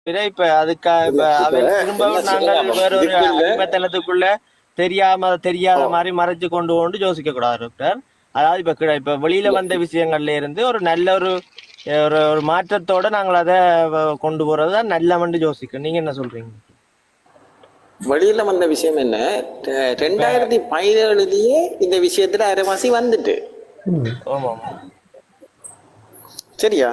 இப்ப அதுக்காக இப்ப அவன் திரும்பவும் நாங்கள் வேற ஒரு அடிமத்தளத்துக்குள்ள தெரியாத மாதிரி மறைச்சு கொண்டு யோசிக்க கூடாது டாக்டர். அதாவது இப்ப வெளியில வந்த விஷயங்கள்ல இருந்து ஒரு நல்ல ஒரு ஒரு ஒரு மாற்றத்தோட நாங்கள் அதை கொண்டு போறதுதான் நல்லவன்னு யோசிக்கணும். நீங்க என்ன சொல்றீங்க? வெளியில வந்த விஷயம் என்ன, 2017 இந்த விஷயத்துல அரைவாசி வந்துட்டு சரியா?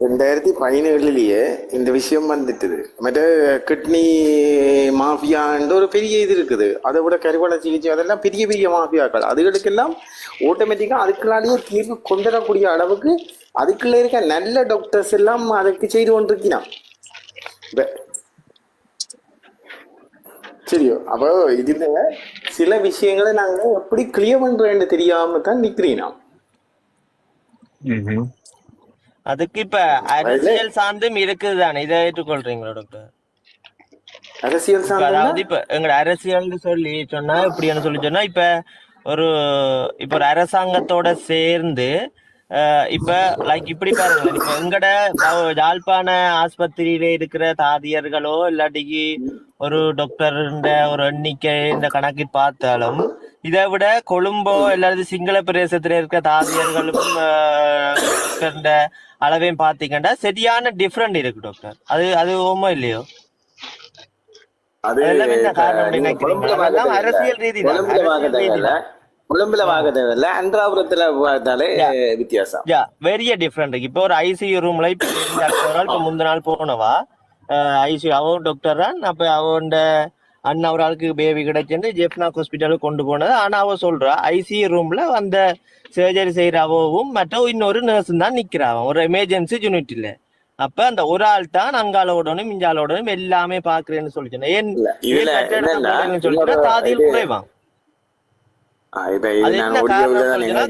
2017 இந்த விஷயம் வந்துட்டுது. மற்ற கிட்னி மாஃபியான்ற ஒரு பெரிய இது இருக்குது. அதை விட கருவளை சிகிச்சை அதெல்லாம் பெரிய பெரிய மாஃபியாக்கள். அதுகளுக்கெல்லாம் ஆட்டோமேட்டிக்கா அதுக்குள்ளாலேயே தீர்வு கொண்டுவரக்கூடிய அளவுக்கு அதுக்குள்ள இருக்க நல்ல டாக்டர்ஸ் எல்லாம் அதுக்கு செய்து கொண்டிருக்கிறான். சரியோ, அப்போ இதுல சில விஷயங்களை நாங்க எப்படி கிளியர் பண்றேன்னு தெரியாம தான் நிக்கிறீங்க. அதுக்கு இப்ப அரசியல் சார்ந்தும் இருக்குது தானே, இதை ஏற்றுக்கொள்றீங்களா டாக்டர்? அரசியல் சார்ந்து அதாவது இப்ப எங்க அரசியல் சொல்லி சொன்னா இப்படி சொல்லி சொன்னா இப்ப ஒரு அரசாங்கத்தோட சேர்ந்து இப்ப லைக் இப்படி பாருங்களேன், இப்ப எங்கட யாழ்ப்பாண ஆஸ்பத்திரியில இருக்கிற தாதியர்களோ இல்லாட்டிக்கு ஒரு டாக்டர் ஒரு எண்ணிக்கை இந்த கணக்கு பார்த்தாலும் இதை விட கொழும்போ இல்லாட்டி சிங்கள பிரதேசத்துல இருக்கிற தாதியர்களும் அளவையும் பாத்தீங்கன்னா சரியான டிஃப்ரெண்ட் இருக்கு டாக்டர். அது ஓமோ இல்லையோ? அரசியல் ரீதி கொழும்புல வாங்குறதுல அன்றாபுரத்துல பார்த்தாலே வித்தியாசம் வெரிய டிஃப்ரெண்ட். இப்போ ஒரு ஐசியூ ரூம்ல இப்ப முந்தின நாள் போனவா ஐசியூ அவன் டாக்டர் தான். அப்ப அவன் அண்ணன் ஒரு ஆளுக்கு பேபி கிடைச்சிருந்து ஜெஃப்னாக் ஹாஸ்பிட்டலுக்கு கொண்டு போனது. ஆனா அவ சொல்றா ஐசியூ ரூம்ல அந்த சர்ஜரி செய்யற அவவும் மற்ற இன்னொரு நர்ஸும் தான் நிக்கிறான் ஒரு எமர்ஜென்சி யூனிட்ல. அப்ப அந்த ஒரு ஆள் தான் அங்காலோடனும் இஞ்சாலோடனும் எல்லாமே பாக்குறேன்னு சொல்லிச்சேன். ஏன் தாதியில் குறைவான்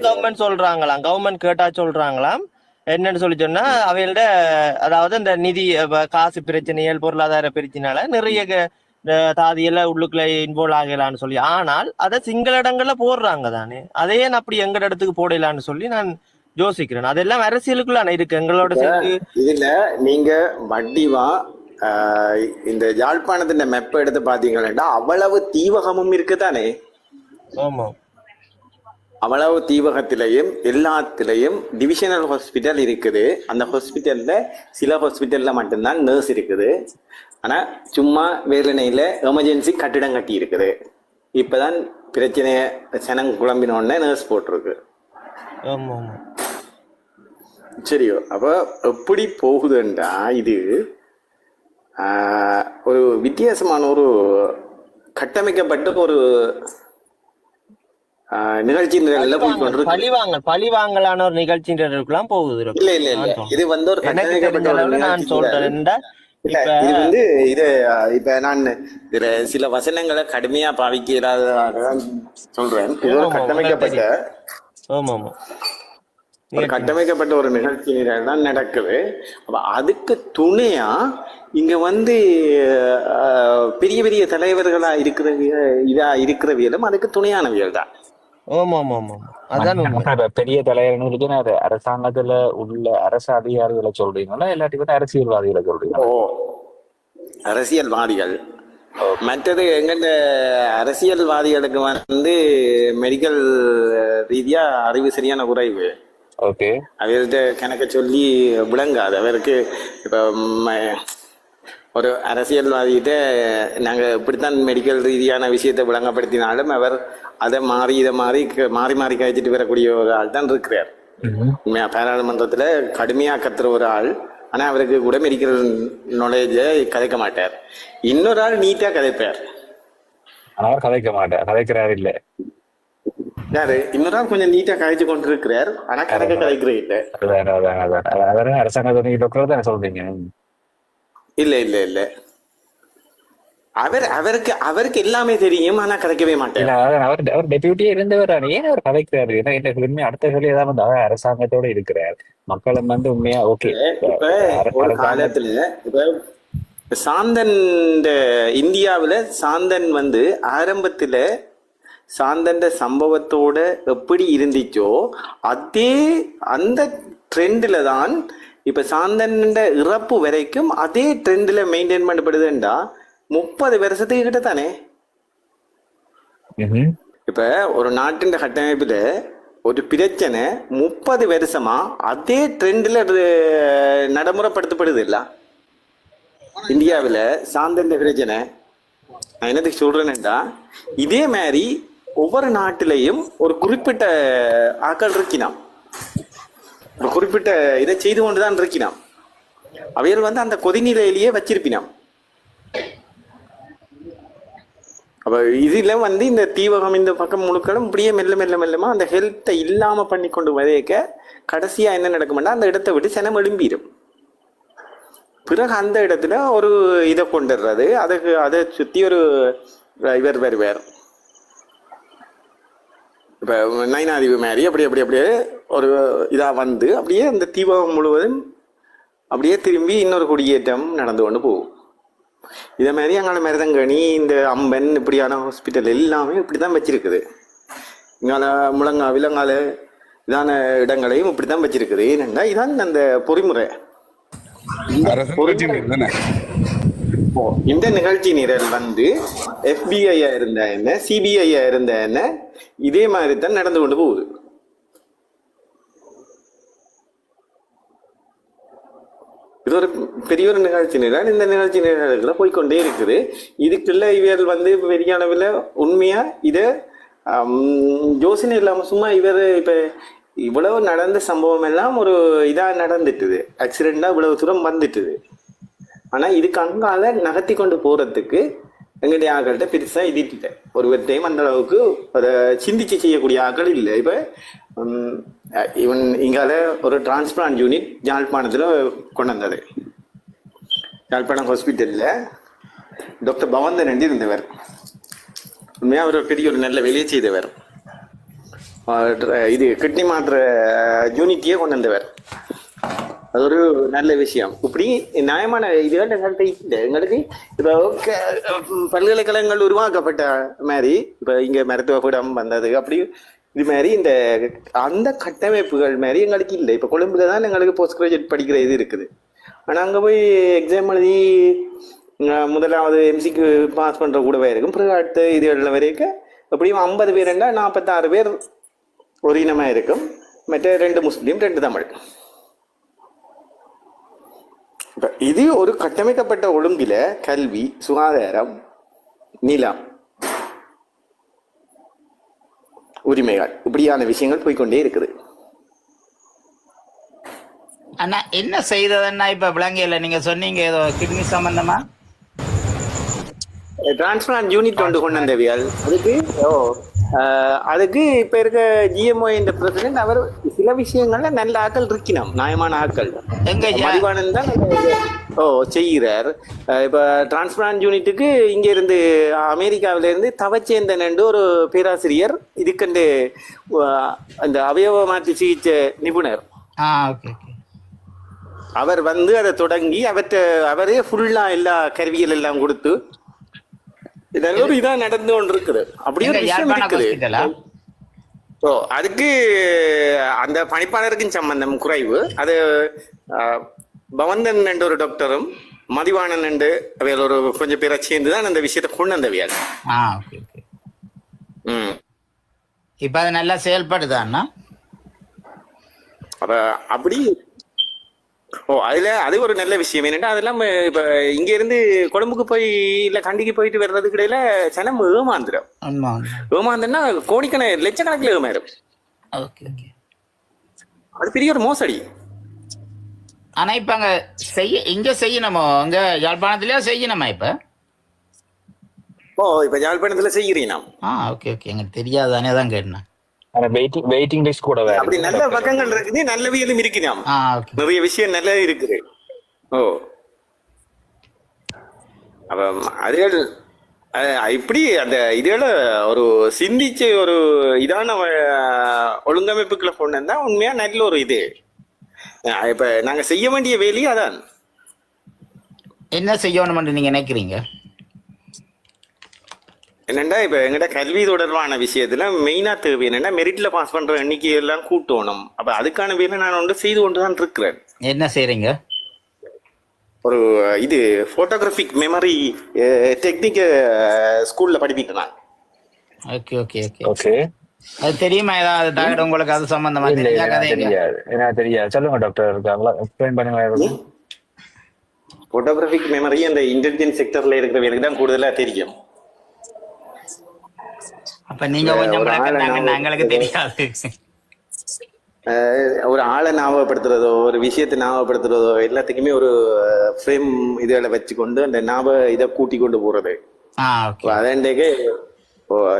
கவர்மெண்ட் சொல்றாங்களாம், கவர்மெண்ட் கேட்டா சொல்றாங்களாம் என்னன்னு சொல்லி சொன்னா அவையோட அதாவது இந்த நிதி காசு பிரச்சனைகள் பொருளாதார பிரச்சனையால நிறைய தாதியெல்லாம் உள்ளுக்குள்ள இன்வால்வ் ஆகலான்னு சொல்லி. ஆனால் அதை சிங்கள இடங்கள்ல போடுறாங்க தானே, அதையே அப்படி எங்க இடத்துக்கு போடலான்னு சொல்லி நான் யோசிக்கிறேன். அதெல்லாம் அரசியலுக்குள்ள இருக்கு எங்களோட சேர்த்து. இதுல நீங்க வட்டிவா இந்த யாழ்ப்பாணத்தின் மெப்ப எடுத்து பாத்தீங்கன்னா அவ்வளவு தீவகமும் இருக்குதானே. ஆமா, அவ்வளவு தீவகத்திலையும் எல்லாத்திலையும் டிவிஷனல் ஹாஸ்பிட்டல் இருக்குது. அந்த ஹாஸ்பிட்டல்ல சில ஹாஸ்பிட்டல்ல மட்டும்தான் நர்ஸ் இருக்குது. ஆனா சும்மா வேலனையில எமர்ஜென்சி கட்டிடம் கட்டி இருக்குது. இப்பதான் பிரச்சனைய சனம் குழம்பினோடனே நர்ஸ் போட்டிருக்கு. சரியோ, அப்ப எப்படி போகுதுன்றா இது ஒரு வித்தியாசமான ஒரு கட்டமைக்கப்பட்ட ஒரு நிகழ்ச்சி பழிவாங்கலான ஒரு நிகழ்ச்சி போகுது. இல்ல இல்ல இல்ல, இது வந்து ஒரு கட்டமைக்கப்பட்ட நான் சொல்றேன். இது வந்து இப்ப நான் சில வசனங்களை கடுமையா பாவிக்கிறதாக சொல்றேன். இது ஒரு கட்டமைக்கப்பட்ட ஒரு நிகழ்ச்சி தான் நடக்குது. அப்ப அதுக்கு துணையா இங்க வந்து பெரிய பெரிய தலைவர்களா இருக்கிறவியலும் அதுக்கு துணையானவியல் தான். பெரிய தலைவர்களுக்கு அரசாங்கத்துல உள்ள அரசு அதிகாரிகளை சொல்றீங்களா இல்லாட்டி வந்து அரசியல்வாதிகளை சொல்றீங்களா? அரசியல்வாதிகள். மற்றது எங்கிட்ட அரசியல்வாதிகளுக்கு வந்து மெடிக்கல் ரீதியா அறிவு சரியான குறைவு. ஓகே, அவர்கிட்ட கணக்க சொல்லி விளங்காது. அவருக்கு இப்ப ஒரு அரசியல்வாதிகிட்ட நாங்க இப்படித்தான் மெடிக்கல் ரீதியான விஷயத்தை விளங்கப்படுத்தினாலும் அவர் அதை இதை மாறி கழிச்சிட்டு வரக்கூடிய ஒரு ஆள் தான் இருக்கிறார். உண்மையா பாராளுமன்றத்துல கடுமையா கத்துற ஒரு ஆள். ஆனா அவருக்கு கூட மெடிக்கல் நாலேஜ கதைக்க மாட்டார். இன்னொரு ஆள் நீட்டா கதைப்பார். அவர் கதைக்க மாட்டார், கதைக்கிறார் இல்ல. யாரு? இன்னொரு ஆள் கொஞ்சம் நீட்டா கதைச்சு கொண்டு இருக்கிறார், ஆனா கதைக்கிறே இல்லை. அரசாங்கத்தை சொல்றீங்க? இல்ல இல்ல இல்ல, அவருக்கு எல்லாமே தெரியும், ஆனா கதைக்கவே மாட்டேன். அவர் டெபியூட்டியே இருந்தவர், ஏன் அவர் கதைக்கிறாரு? என்ன அடுத்த சொல்லி ஏதாவது அரசாங்கத்தோட இருக்கிறார், மக்களும் வந்து உண்மையா ஓகே. இப்ப ஒரு காலத்துல இப்ப சாந்தன் இந்தியாவுல சாந்தன் வந்து ஆரம்பத்துல சாந்தன் சம்பவத்தோட எப்படி இருந்துச்சோ அதே அந்த ட்ரெண்ட்ல தான் இப்ப சாந்தன் இறப்பு வரைக்கும் அதே ட்ரெண்ட்ல மெயின்டைன் பண்ணப்படுதுண்டா 30 வருஷத்துக்கு கிட்ட தானே. இப்ப ஒரு நாட்டின் கட்டமைப்புல ஒரு பிரச்சனை 30 வருஷமா அதே ட்ரெண்ட்ல நடைமுறைப்படுத்தப்படுது இல்ல. இந்தியாவில் சாந்தன் பிரச்சனை நான் என்னதுக்கு சொல்றேன்டா, இதே மாதிரி ஒவ்வொரு நாட்டிலையும் ஒரு குறிப்பிட்ட ஆக்கள் இருக்கினான், ஒரு குறிப்பிட்ட இதை செய்து கொண்டுதான் இருக்கினான். அவைகள் வந்து அந்த கொதிநிலையிலேயே வச்சிருப்பினான். அப்ப இதுல வந்து இந்த தீவகம் இந்த பக்கம் முழுக்களும் இப்படியே மெல்ல மெல்ல மெல்லமா அந்த ஹெல்த்தை இல்லாம பண்ணி கொண்டு வதைக்க கடைசியா என்ன நடக்கும்னா அந்த இடத்தை விட்டு சனம் எழும்பிடும். பிறகு அந்த இடத்துல ஒரு இதை கொண்டுடுறது, அதுக்கு அதை சுத்தி ஒரு இவர் வருவார், இப்ப நைனாதிவு மாதிரி அப்படியே ஒரு இதா வந்து அப்படியே அந்த தீபம் முழுவதும் அப்படியே திரும்பி இன்னொரு குடியேற்றம் நடந்து கொண்டு போகும். இதே மாதிரி அங்கால மருதங்கனி இந்த அம்பன் இப்படியான ஹாஸ்பிட்டல் எல்லாமே இப்படிதான் வச்சிருக்குது. இங்கால முழங்காவில் அங்கால இதான இடங்களையும் இப்படித்தான் வச்சிருக்குது. ஏனென்றா இதான் அந்த பொறிமுறை. இந்த நிகழ்ச்சி நிரல் வந்து FBI இருந்த என்ன, CBI இருந்த என்ன, இதே மாதிரி தான் நடந்து கொண்டு போகுது. இது ஒரு பெரிய ஒரு நிகழ்ச்சி நிரல். இந்த நிகழ்ச்சி நிரல்களை போய்கொண்டே இருக்குது. இதுக்குள்ள இவர்கள் வந்து பெரிய அளவில் உண்மையா இதை யோசனை இல்லாம சும்மா இவர் இப்ப இவ்வளவு நடந்த சம்பவம் எல்லாம் ஒரு இதா நடந்துட்டுது, ஆக்சிடென்டா இவ்வளவு தூரம் வந்துட்டுது. ஆனா இதுக்கு அங்கால நகர்த்தி கொண்டு போறதுக்கு எங்களுடைய ஆக்கள்கிட்ட பெருசா இதிட்டு ஒருவர்டையும் அந்த அளவுக்கு அதை சிந்திச்சு செய்யக்கூடிய ஆக்கள் இல்லை. இப்ப இவன் இங்கால ஒரு டிரான்ஸ்பிளான்ட் யூனிட் யாழ்ப்பாணத்துல கொண்டு வந்தது. யாழ்ப்பாணம் ஹாஸ்பிட்டல்ல டாக்டர் பவந்தன் என்று இருந்தவர். உண்மையா அவர் பெரிய ஒரு நல்ல வேலையை செய்தவர். இது கிட்னி மாற்ற யூனிட்டியே கொண்டு வந்தவர். அது ஒரு நல்ல விஷயம். இப்படி நியாயமான இதுகள் எங்களுக்கு இப்போ பல்கலைக்கழகங்கள் உருவாக்கப்பட்ட மாதிரி இப்போ இங்க மருத்துவ கூடம் வந்தது, அப்படி இது மாதிரி இந்த அந்த கட்டமைப்புகள் மாதிரி எங்களுக்கு இல்லை. இப்போ கொழும்புல தான் எங்களுக்கு போஸ்ட் கிராஜுவேட் படிக்கிற இது இருக்குது. ஆனால் அங்கே போய் எக்ஸாம் எழுதி முதலாவது MCக்கு பாஸ் பண்ற கூடவே இருக்கும். பிறகு அடுத்த இதுகளில் வரைக்கும் எப்படியும் 50 பேருண்டா 46 பேர் ஒரு இனமாக இருக்கும். மற்ற 2 முஸ்லீம் 2 தமிழ். இது ஒரு கட்டமைக்கப்பட்ட ஒழுங்கில கல்வி, சுகாதாரம், நிலம், உரிமைகள் இப்படியான விஷயங்கள் போய்கொண்டே இருக்குது. அண்ணா என்ன செய்ததுன்னா இப்ப விளங்கியல, நீங்க சொன்னீங்க ஏதோ கிட்னி சம்பந்தமா டிரான்ஸ்பிளான்ட் யூனிட் கொண்டு வந்தவியால் அதுக்கு இப்ப இருக்க GMO இந்த பிரசிடென்ட் அவர் சில விஷயங்கள்ல நல்ல ஆக்கள் இருக்கணும், நியாயமான ஆக்கள். மதிவானன் தான் செய்கிறார். இப்ப டிரான்ஸ்பிளான்ட் யூனிட்டுக்கு இங்க இருந்து அமெரிக்காவில இருந்து தவச்சேந்தன் ஒரு பேராசிரியர் இதுக்கண்டு அந்த அவயவ மாற்று சிகிச்சை நிபுணர், அவர் வந்து அதை தொடங்கி அவரே ஃபுல்லா எல்லா கருவிகள் எல்லாம் கொடுத்து இதெல்லாம் இதா நடந்து கொண்டு இருக்குது. அப்படியே ஒரு விஷயம் இருக்குது. அதுக்கு அந்த பணிப்பாளருக்கும் சம்பந்தம் குறைவு. அது பவந்தன் என்ற ஒரு டாக்டரும் மதிவாணன் என்று அவையில் ஒரு கொஞ்சம் பேரை சேர்ந்துதான் அந்த விஷயத்தை கொண்டு வந்தவையால். இப்ப அது நல்லா செயல்படுதான்னா அப்படி அது ஒரு நல்ல விஷயம். என்னன்னா அதெல்லாம் இப்ப இங்க இருந்து கொழும்புக்கு போய் இல்ல கண்டிக்கு போயிட்டு வர்றதுக்கு இடையில சனம் ஏமாந்துன்னா லட்சக்கணக்கில் ஏமாயிரும். அது பெரிய ஒரு மோசடி. ஆனா இப்ப அங்க இங்க செய்யணுமோ, அங்க யாழ்ப்பாணத்திலயே செய்யணுமா இப்ப? இப்ப யாழ்ப்பாணத்துல செய்யறீங்க. எனக்கு தெரியாதானே தான் கேட்டேன். வெயிட்டிங் லிஸ்ட் கூட அப்படி நல்ல பக்கங்கள் இருக்குது, நல்லவியலும் இருக்குதாம், நிறைய விஷயம் நல்லது இருக்குது. அப்ப அதுகள் இப்படி அந்த இதுல ஒரு சிந்திச்சு ஒரு இதான ஒழுங்கமைப்புகளை கொண்டு வந்தா உண்மையா நல்ல ஒரு இது. இப்ப நாங்க செய்ய வேண்டிய வேலையே அதான். என்ன செய்யணும் நீங்க நினைக்கிறீங்க? என்னண்டா இப்ப எங்கிட்ட கல்வி தொடர்பான விஷயத்துல மெயினா தேவை என்னன்னா மெரிட்ல பாஸ் பண்ற எண்ணிக்கை எல்லாம் கூட்டணும். அப்ப அதுக்கான வேலை நான் செய்து கொண்டுதான் இருக்கிறேன். என்ன செய்றீங்க? ஒரு இது போட்டோகிராஃபிக் மெமரி டெக்னிக் ஸ்கூல்ல படிப்பிட்டேன் நான். Okay okay okay. ஓகே. அது தெரியுமா ஏதாவது தகவல் உங்களுக்கு அது சம்பந்தமா இல்ல தெரிஞ்சா எனக்கு கதைங்க. தெரியாது, எனக்கு தெரியாது. சொல்லுங்க டாக்டர், இருக்காங்களா எக்ஸ்பிளைன் பண்ணுங்க. போட்டோகிராஃபிக் மெமரி அந்த இன்டெலிஜென்ஸ் செக்டர்ல இருக்கிறவங்களுக்கு தான் கூடுதலா தெரியும். அப்ப நீங்க கொஞ்சம் ஒரு ஆளை விளக்கம் எங்களுக்கு தெரியாது. ஒரு ஆளை ஞாபகப்படுத்துறதோ ஒரு விஷயத்தை ஞாபகப்படுத்துறதோ எல்லாத்துக்குமே ஒரு ஃப்ரேம் இதுகளை வச்சுக்கொண்டு அந்த ஞாபக இதை கூட்டி கொண்டு போறது. ஓகே. அதன்றைக்கு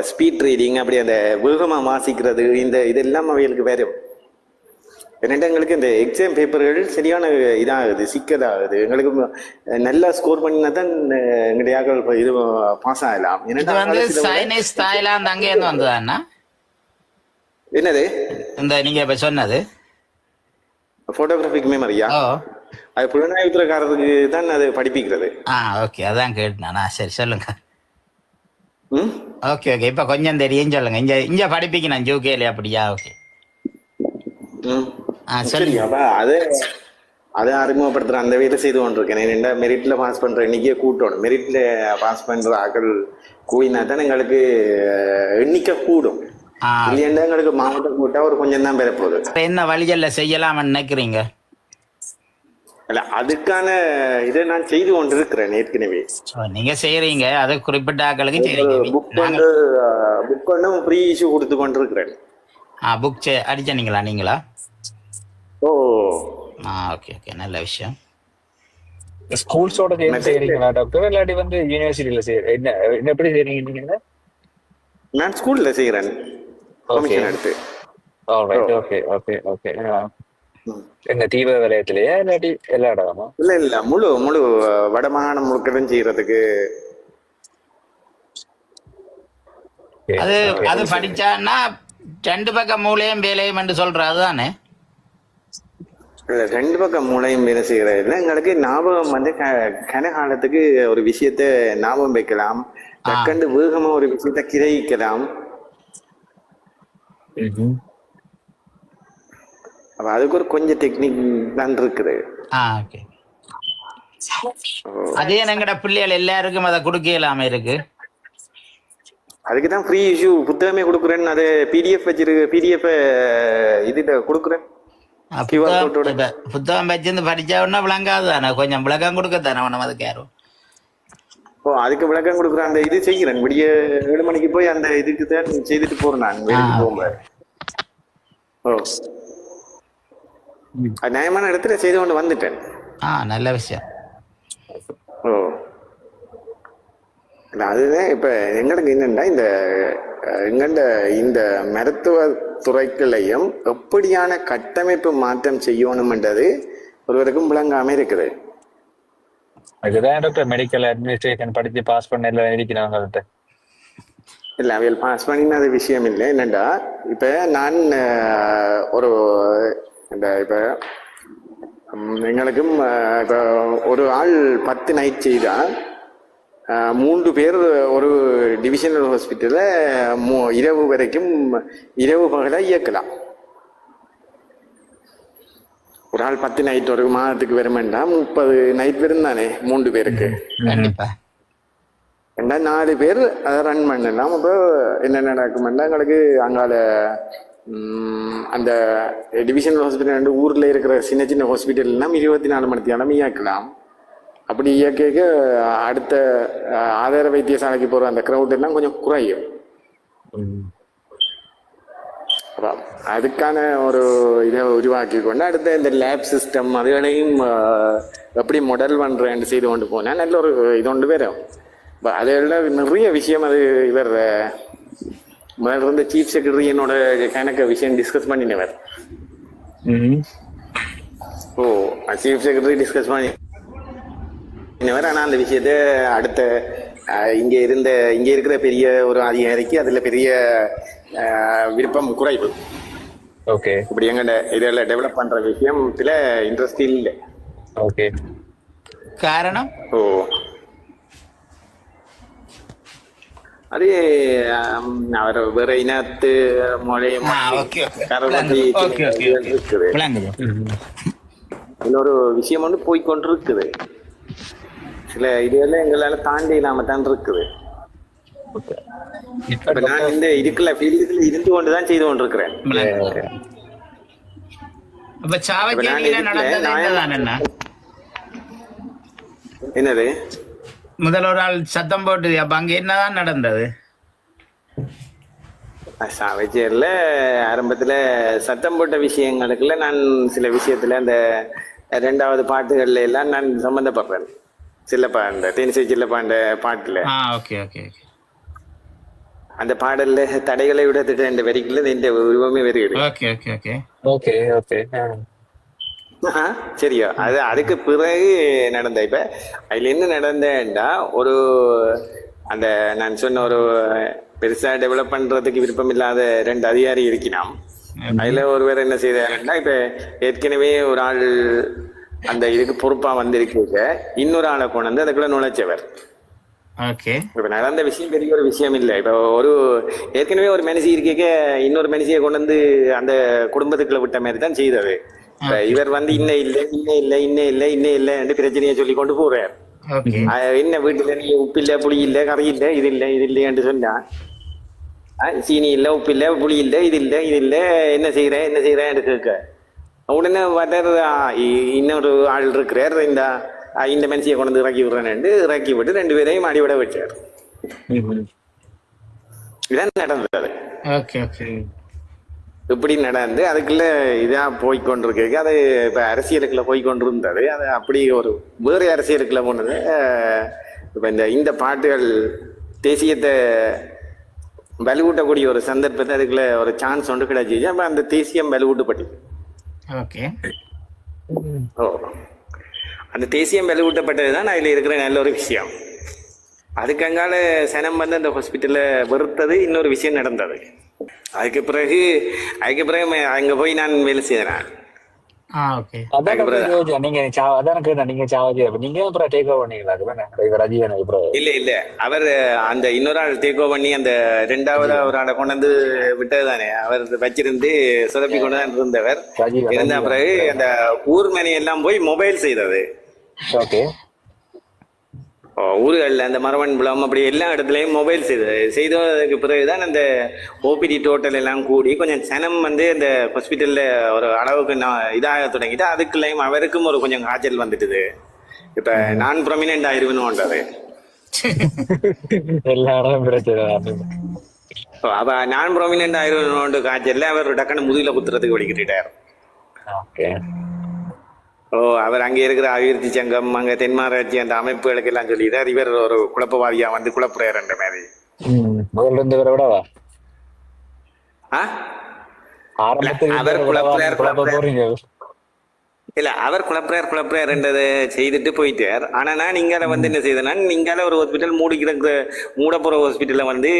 ஸ்பீட் ரீடிங் அப்படி அந்த வேகமா வாசிக்கிறது இந்த இதெல்லாம் அவைகளுக்கு வரும். என்னென்னா எங்களுக்கு இந்த எக்ஸாம் பேப்பர்கள் சரியான இதாகுது, சிக்கலாகுது. எங்களுக்கு நல்லா ஸ்கோர் பண்ணினா தான் எங்களுடைய இது பாஸ் ஆகலாம். இது வந்து சைனீஸ் தாய்லாந்து அங்கே இருந்து வந்ததாண்ணா? என்னது இந்த நீங்க இப்ப சொன்னது போட்டோகிராஃபிக் மெமரியா? அது புலனாய்வுத்துறைக்காரருக்கு தான் அது படிப்பிக்கிறது. ஓகே, அதான் கேட்டேண்ணா. சரி சொல்லுங்க. ஓகே ஓகே, இப்ப கொஞ்சம் தெரியும் சொல்லுங்க. இங்க இங்க படிப்பிக்கணும் ஜூகேல அப்படியா? ஓகே. சரி, அப்ப அதை அறிமுகப்படுத்துற அந்த வேலை செய்து கொண்டிருக்கேன். என்ன மெரிட்ல பாஸ் பண்ற இன்னைக்கே கூட்டணும். மெரிட்ல பாஸ் பண்ற ஆக்கள் கூடினா தான் எங்களுக்கு எண்ணிக்கை கூடும். இல்லையா எங்களுக்கு மாவட்டம் கூட்டா ஒரு கொஞ்சம் தான் பெற போகுது. என்ன வழிகள்ல செய்யலாம்னு நினைக்கிறீங்க? இல்ல, அதுக்கான இதை நான் செய்து கொண்டிருக்கிறேன் ஏற்கனவே. நீங்க செய்யறீங்க, அது குறிப்பிட்ட ஆக்களுக்கு செய்றீங்க. புக் ஒன்றும் ஃப்ரீ இஷ்யூ கொடுத்து கொண்டிருக்கிறேன். புக் அடிச்சீங்களா நீங்களா? ஓகே ஓகே, நல்ல விஷயம். ஸ்கூல்ஸோட செய்றீங்களா டாக்டர், இல்லாட்டி வந்து யூனிவர்சிட்டியில என்ன எப்படி செய்றீங்க நீங்க? நான் ஸ்கூல்ல செய்யறேன், கமிஷன் எடுத்து. Okay okay okay. எங்க தீவிர வலயத்திலேயே இல்லாட்டி எல்லா இடமா? இல்ல முழு முழு வடமாகாணம் முழுக்கதான் செய்யறதுக்கு. அது அது படிச்சான்னா ரெண்டு பக்கம் மூளையும் வேலையும் என்று சொல்ற அதுதானே? ரெண்டு பக்கம் மூளையும் வேலை செய்யறது எங்களுக்கு ஞாபகம் வந்து கனகாலத்துக்கு ஒரு விஷயத்த ஞாபகம் வைக்கலாம், டக்கண்டு வேகமா ஒரு விஷயத்த கிரகிக்கலாம். அப்ப அதுக்கு ஒரு கொஞ்சம் டெக்னிக் தான் இருக்குது. அதே எங்கட பிள்ளைகள் எல்லாருக்கும் அதை கொடுக்கலாம இருக்கு. அதுக்குதான் ஃப்ரீ இஷ்யூ புத்தகமே கொடுக்குறேன். அது பிடிஎஃப் வச்சிருக்கு, பிடிஎஃப் இதுல கொடுக்குறேன். புத்தகம் வச்சிருந்து படிச்சா உடனே விளங்காது தானே, கொஞ்சம் விளக்கம் கொடுக்க தானே உடனே அதுக்கு யாரும். அதுக்கு விளக்கம் கொடுக்குறேன். அந்த இது செய்கிறேன், விடிய 7 மணிக்கு போய் அந்த இதுக்கு தான் செய்துட்டு போறேன் நான் வேலைக்கு போகும்போது. நியாயமான இடத்துல செய்து கொண்டு வந்துட்டேன். நல்ல விஷயம். அதுதான் இப்ப எங்களுக்கு என்னன்னா இந்த மருத்துவ துறைகளையும் எப்படியான கட்டமைப்பு மாற்றம் செய்யணும்ன்றது ஒருவருக்கும் விளங்காம இருக்குது. அதுதான் டாக்டர் மெடிக்கல் அட்மினிஸ்ட்ரேஷன் படிச்சு பாஸ் பண்ண இருக்கிறாங்க. இல்ல, அவையில் பாஸ் பண்ணின விஷயம் இல்லை. என்னண்டா இப்ப நான் ஒரு இப்ப எங்களுக்கும் இப்ப ஒரு ஆள் 10 நைட் செய்தா 3 பேர் ஒரு டிவிஷனல் ஹாஸ்பிட்டல்ல இரவு வரைக்கும் இரவு பகல இயக்கலாம். ஒரு ஆள் 10 நைட் ஒரு மாதத்துக்கு வருமெண்டா 30 நைட் வரும் தானே 3 பேருக்கு. கண்டிப்பா 4 பேர் அதை ரன் பண்ணலாம். அப்போ என்ன நடக்குமெண்டா எங்களுக்கு அங்கால அந்த டிவிஷனல் ஹாஸ்பிட்டல் ஊர்ல இருக்கிற சின்ன சின்ன ஹாஸ்பிட்டல் எல்லாம் 24 மணி நேரம் இயக்கலாம். அப்படி இயக்க அடுத்த ஆதார வைத்தியசாலைக்கு போற அந்த கிரௌட் எல்லாம் கொஞ்சம் குறையும். அதுக்கான ஒரு இதை உருவாக்கி கொண்டு அடுத்த இந்த லேப் சிஸ்டம் அதுகளையும் எப்படி மாடல் பண்றேன்னு செய்து கொண்டு போனா நல்ல ஒரு இது கொண்டு வரும். அதெல்லாம் நிறைய விஷயம் அது இவர் முதல்ல இருந்த சீஃப் செக்ரட்டரி என்னோட கணக்க விஷயம் டிஸ்கஸ் பண்ணினவர். சீஃப் செக்ரட்டரி டிஸ்கஸ் பண்ணினவர். ஆனா அந்த விஷயத்த அடுத்த இங்க இருக்கிற பெரிய ஒரு அதிகாரிக்கு அதுல பெரிய விருப்பம் குறைவு. ஓகே, இப்படி எங்க இதெல்லாம் டெவலப் பண்ற விஷயத்துல இன்ட்ரெஸ்ட் இல்லை. ஓகே, காரணம் அது அவர் வேற இனத்து மூலியமா விளங்குது. இன்னொரு விஷயம் வந்து போய்கொண்டிருக்குது. சில இதெல்லாம் எங்களால தாண்டி இல்லாம தான் இருக்குது. இப்ப நான் இந்த இதுக்குள்ள ஃபீல்டுல இருந்து கொண்டுதான் செய்து கொண்டிருக்கிறேன். அப்ப சாவச்சேரியில நடந்தது என்னதான்? என்னது முதல் ஒரு ஆள் சத்தம் போட்டு, அப்ப அங்க என்னதான் நடந்தது? சாவச்சேரியில ஆரம்பத்துல சத்தம் போட்ட விஷயங்களுக்குள்ள நான் சில விஷயத்துல அந்த 2வது பாட்டுகள்ல எல்லாம் நான் சம்பந்தப்படுறேன். சில்லப்பா அந்த தேனிசை சில்லப்பா அந்த பாட்டுல ஓகே ஓகே அந்த பாடல்ல தடைகளை விட திட்ட 2 வரிக்குள்ள இந்த உருவமே வருகிறது. Okay okay okay okay okay சரியா? அது அதுக்கு பிறகு நடந்த இப்ப அதுல என்ன நடந்தேன்டா, ஒரு அந்த நான் சொன்ன ஒரு பெருசா டெவலப் பண்றதுக்கு விருப்பம் இல்லாத 2 அதிகாரி இருக்கிறான். அதுல ஒருவர் என்ன செய்தாருன்னா, இப்ப ஏற்கனவே ஒரு ஆள் அந்த இதுக்கு பொறுப்பா வந்திருக்க இன்னொரு ஆளை கொண்டு வந்து அதுக்குள்ள நுழைச்சவர். இப்ப நடந்த விஷயம் பெரிய ஒரு விஷயம் இல்லை. இப்ப ஒரு ஏற்கனவே ஒரு மனுஷி இருக்க இன்னொரு மனுஷியை கொண்டு வந்து அந்த குடும்பத்துக்குள்ள விட்ட மாதிரி தான் செய்தது. இப்ப இவர் வந்து இன்ன இல்ல என்று பிரச்சனையை சொல்லி கொண்டு போறார். என்ன வீட்டுல நீ உப்பு இல்ல புளி இல்ல கறி இல்ல இது இல்ல என்று சொன்னா, சீனி இல்ல உப்பு இல்ல புளி இல்ல இது இல்ல என்ன செய்யறேன் என்று கேட்க உடனே இன்னொரு ஆள் இருக்கிறார், இந்த மனுஷியை கொண்டு வந்து இறக்கி விடுறேன்னு இறக்கி விட்டு 2 பேரையும் அடிவிட வச்சார். இதான் நடந்தது. இப்படி நடந்து அதுக்குள்ள இதா போய்கொண்டிருக்கு. அது இப்ப அரசியலுக்குள்ள போய்கொண்டிருந்தது. அது அப்படி ஒரு வேறு அரசியலுக்குள்ள போனது. இப்ப இந்த பாட்டுகள் தேசியத்தை வலுவூட்டக்கூடிய ஒரு சந்தர்ப்பத்தை அதுக்குள்ள ஒரு சான்ஸ் ஒன்று கிடைச்சி. அப்ப அந்த தேசியம் வலுவூட்டப்பட்டு அந்த தேசியம் வலுவூட்டப்பட்டதுதான் அதுல இருக்கிற நல்ல ஒரு விஷயம். அதுக்கங்கால சனம் வந்து அந்த ஹாஸ்பிட்டல்ல வெறுத்தது இன்னொரு விஷயம் நடந்தது. அதுக்கு பிறகு அங்க போய் நான் வேலை செய்தேன். இல்ல அவர் அந்த இன்னொரு ஆள் டேக் ஓவர் பண்ணி அந்த 2வது ஒரு ஆளை கொண்டு வந்து விட்டதுதானே. அவர் வச்சிருந்து சொதப்பி கொண்டுதான் இருந்தவர். இருந்த பிறகு அந்த ஊர்மனை எல்லாம் போய் மொபைல் செய்தது. ஊர்கள்ல அந்த மரவன் புலம் அப்படி எல்லா இடத்துலயும் மொபைல் செய்ததுக்கு பிறகுதான் அந்த ஓபிடி டோட்டல் எல்லாம் கூடி கொஞ்சம் சனம் வந்து அந்த ஹாஸ்பிட்டல்ல ஒரு அளவுக்கு இதாக தொடங்கிட்டு அதுக்குள்ளேயும் அவருக்கும் ஒரு கொஞ்சம் காய்ச்சல் வந்துட்டுது. இப்ப நான் ப்ரொமினன்ட் ஆயிருவேன்னு அப்ப நான் ப்ரொமினன்ட் ஆயிருவேன் காய்ச்சல்ல அவர் டக்குன்னு முதுகுல குத்துறதுக்கு வலிக்கிட்டார். அவர் அங்கே இருக்கிற அபிவிருத்தி சங்கம் அங்க தென்மாராட்சி அந்த அமைப்புகளுக்கு எல்லாம் சொல்லிட்டார். இவர் ஒரு குழப்பவாதியா வந்து குழப்புறாரு அந்த மாதிரி. அவர் குழப்பறார் என்றதை செய்துட்டு போயிட்டார். ஆனா நான் இங்கால வந்து என்ன செய்தேன்னா, இங்கால ஒரு ஹாஸ்பிட்டல் மூட போற ஹாஸ்பிட்டல்ல வந்து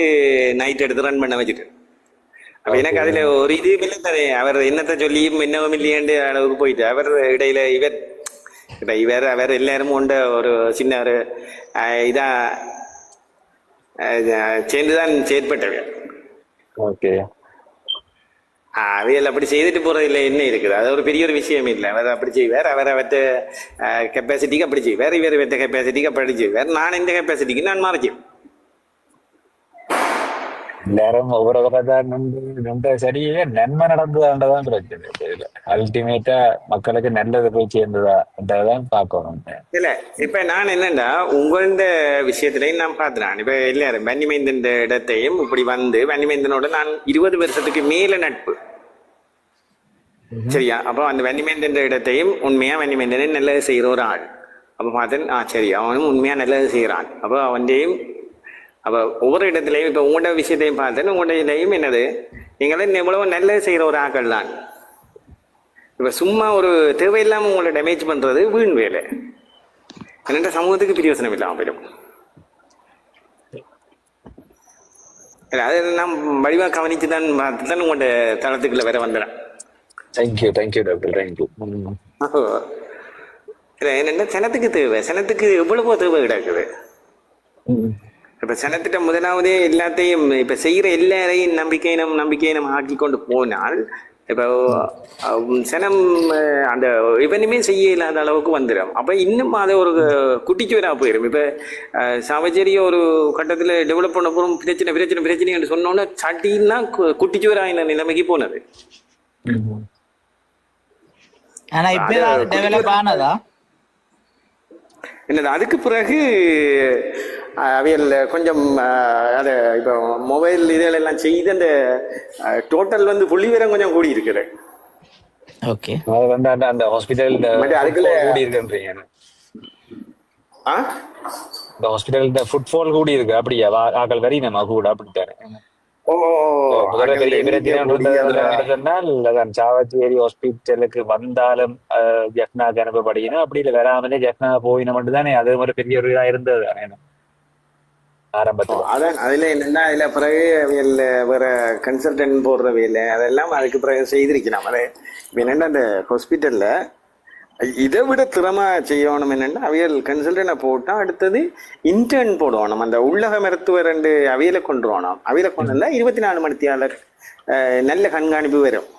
நைட் எடுத்து ரன் பண்ண வச்சுட்டு, அப்ப எனக்கு அதுல ஒரு இது இல்லை. அவர் என்னத்தை சொல்லியும் என்னவும் இல்லையாண்டு அளவுக்கு போயிட்டு அவர் இடையில அவர் எல்லாரும் உண்ட ஒரு சின்ன ஒரு இதா சேர்ந்துதான் செயற்பட்டவர். அவையில் அப்படி செய்துட்டு போறதுல என்ன இருக்குது? அது ஒரு பெரிய ஒரு விஷயம் இல்லை. அவர் அப்படி செய்வார். அவர் அவற்ற கெப்பாசிட்டிக்கு அப்படி செய்வார். இவர் வெற்ற கெப்பாசிட்டிக்கு அப்படி செய்வார். நான் இந்த கெப்பாசிட்டிக்கு நான் மாறிச்சேன். எல்லாரும் ஒவ்வொரு வகை சரியே நன்மை நடந்ததான்றதான் பிரச்சனை. அல்டிமேட்டா மக்களுக்கு நல்லது போய் சேர்ந்ததான் பார்க்கணும். இல்ல இப்ப நான் என்னன்னா உங்களோட விஷயத்திலையும் நான் பார்த்துறேன். இப்ப எல்லாரும் வன்னிமைந்தன் இடத்தையும் இப்படி வந்து வன்னிமைந்தனோட நான் 20 வருஷத்துக்கு மேல நட்பு. சரியா? அப்போ அந்த வன்னிமைந்தன் இடத்தையும் உண்மையா வன்னிமைந்தனை நல்லது செய்யற ஒரு ஆள். அப்ப பார்த்தேன், சரி அவனும் உண்மையா நல்லது செய்யறான். அப்போ அவன்டையும் அப்ப ஒவ்வொரு இடத்துலையும் இப்ப உங்களோட விஷயத்தையும் பார்த்தேன். உங்களோட இதுலையும் என்னது, நீங்களும் எவ்வளவு நல்லது செய்யற ஒரு ஆக்கள் தான். இப்ப சும்மா ஒரு தேவையில்லாம உங்களை டேமேஜ் பண்றது வீண் வேலை. என்னென்ன சமூகத்துக்கு பிரயோசனம் இல்லாம போயிடும். அது நான் வடிவா கவனிச்சுதான் பார்த்துதான் உங்களோட தளத்துக்குள்ள வேற வந்துடுறேன். Thank you doctor, thank you. என்னென்ன சனத்துக்கு தேவை, சனத்துக்கு எவ்வளவோ தேவை கிடக்குது. இப்ப சனத்திட்ட முதலாவதே எல்லாத்தையும் இப்ப செய்யற எல்லாரையும் நம்பிக்கை நம்ம ஆக்கி கொண்டு போனால் இப்போ சனம் அந்த இவனுமே செய்ய இல்லாத அளவுக்கு வந்துடும். அப்போ இன்னும் அதை ஒரு குட்டிச்சுவராக போயிடும். இப்போ சாவச்சேரியை ஒரு கட்டத்தில் டெவலப் பண்ண போகிறோம், பிரச்சனை சொன்னோன்னே சட்டின்னா குட்டிச்சுவராக நிலைமைக்கு போனது. ஆனா இப்ப டெவலப் ஆனதா என்னது அதுக்கு பிறகு அவையில் கொஞ்சம் அதை இப்போ மொபைல் இதெல்லாம் செய்து அந்த டோட்டல் வந்து புள்ளிவிவரம் கொஞ்சம் கூடி இருக்குது. ஓகே, அது வந்து அந்த ஹாஸ்பிட்டல் அதுக்குள்ள கூடி இருக்குன்றீங்க. இந்த ஹாஸ்பிட்டல் இந்த ஃபுட்ஃபால் கூடி இருக்கு அப்படியா? ஆக்கள் வரி நம்ம கூட அப்படித்தானே. சாவச்சேரி ஹாஸ்பிட்டலுக்கு வந்தாலும் ஜெஃப்னாக்கு அனுப்பப்படுகிறோம், அப்படி இல்லை வராமலே ஜெஃப்னா போயின மட்டும் தானே. அது ஒரு பெரிய ஒரு இதா இருந்தது ஆரம்பத்தில். அதான் அதுல என்னன்னா அதுல பிறகு வேற கன்சல்டன்ட் போடுற வேலை அதெல்லாம் அதுக்கு பிறகு செய்திருக்கலாம். அது என்னன்னா அந்த ஹாஸ்பிட்டல்ல இதை விட திறமை செய்யணும். என்னென்னா அவியல் கன்சல்டனை போட்டால் அடுத்தது இன்டர்ன் போடுவோம். அந்த உள்ளக மருத்துவர் ரெண்டு அவியலை கொண்டு வரணும். அவியலை கொண்டு வந்தால் 24 மணித்தியாளர் நல்ல கண்காணிப்பு வரும்.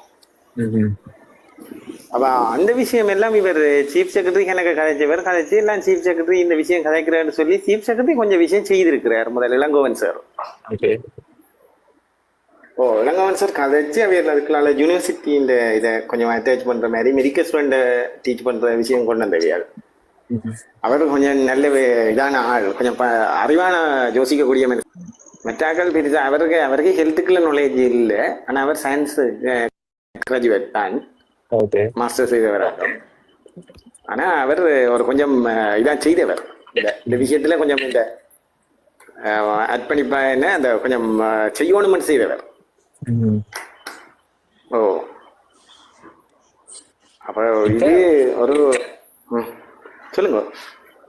அப்போ அந்த விஷயம் எல்லாம் இவர் சீஃப் செக்ரட்டரி எனக்கு கதைச்சு எல்லாம் சீஃப் செக்ரட்டரி இந்த விஷயம் கதைக்கிறாருன்னு சொல்லி சீஃப் செக்ரட்டரி கொஞ்சம் விஷயம் செய்திருக்கிறார் முதல்ல இளங்கோவன் சார். இளங்கோவன் சார் கதைச்சு அவையில் அதுக்குள்ள யூனிவர்சிட்டி இந்த இதை கொஞ்சம் அட்டாச் பண்ணுற மாதிரி மெடிக்கல் ஸ்டூடெண்ட்டை டீச் பண்ணுற விஷயம் கொண்டு வந்தவையாள். அவர் கொஞ்சம் நல்ல இதான ஆள், கொஞ்சம் அறிவான யோசிக்கக்கூடிய மெட்டாக்கள் பெருசா அவருக்கு ஹெல்த்துக்குள்ள நாலேஜ் இல்லை. ஆனால் அவர் சயின்ஸ் கிராஜுவேட் தான், மாஸ்டர் செய்தவராக. ஆனால் அவர் ஒரு கொஞ்சம் இதாக செய்தவர் இந்த விஷயத்தில் கொஞ்சம் இந்த அர்ப்பணிப்பா என்ன அந்த கொஞ்சம் செய்யணும்னு செய்தவர். அப்ப இது ஒரு சொல்லுங்க.